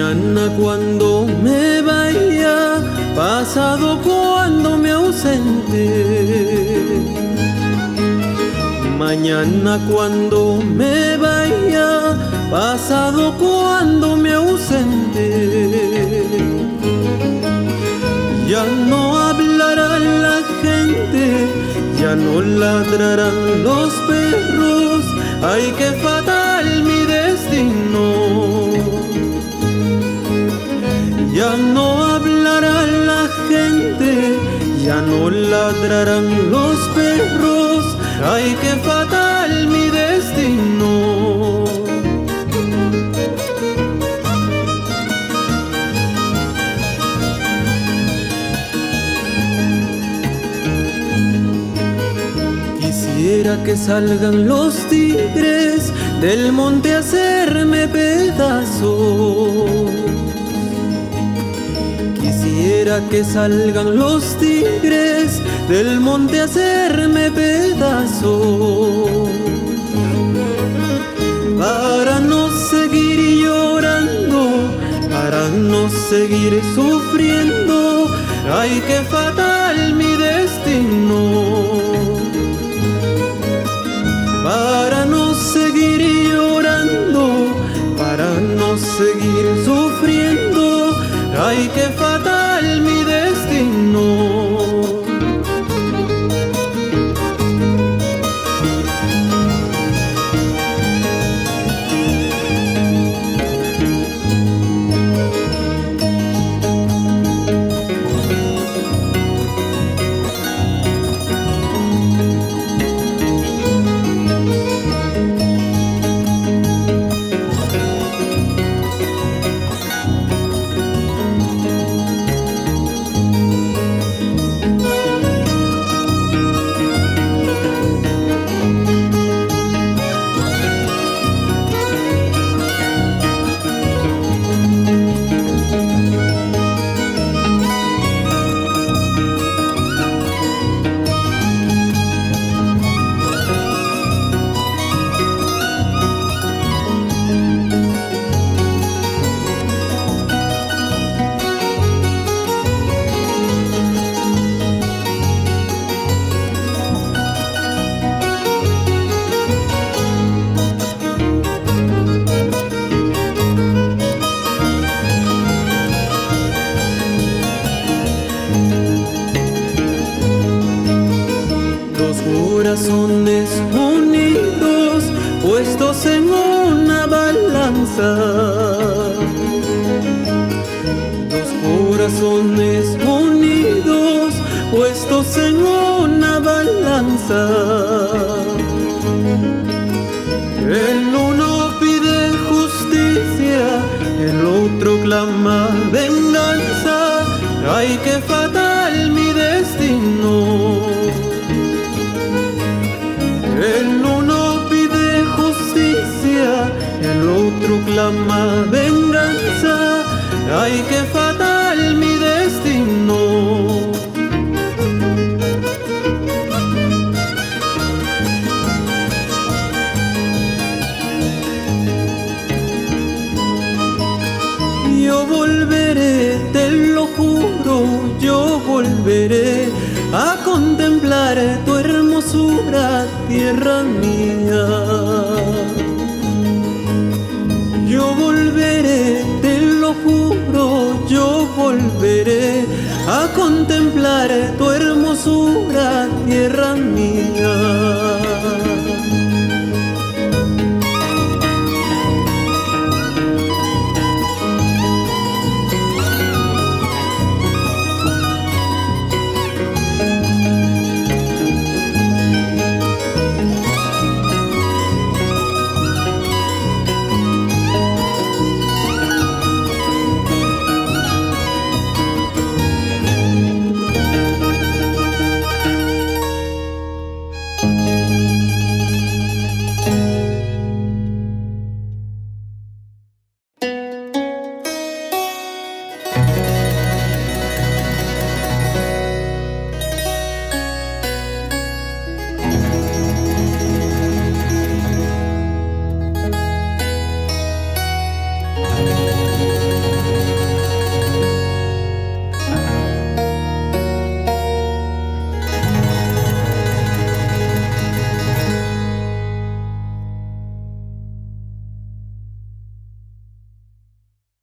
Mañana cuando me vaya, pasado cuando me ausente. Mañana cuando me vaya, pasado cuando me ausente. Ya no hablará la gente, ya no ladrarán los perros. Ay, qué fatal mi destino. Ya no hablará la gente, ya no ladrarán los perros. Ay, qué fatal mi destino. Quisiera que salgan los tigres del monte a hacerme pedazos. Quisiera que salgan los tigres del monte a hacerme pedazos, para no seguir llorando, para no seguir sufriendo. Ay, qué fatal mi destino. Para no seguir llorando, para no seguir sufriendo. Ay, qué fatal mi destino. Corazones unidos puestos en una balanza. Dos corazones unidos puestos en una balanza. El uno pide justicia, el otro clama venganza. Ay, qué fatal mi destino. El uno pide justicia, el otro clama venganza. Ay, qué fatal mi destino. Yo volveré, te lo juro, yo volveré a contemplar tu hermosura, tierra mía. Yo volveré, te lo juro, yo volveré a contemplar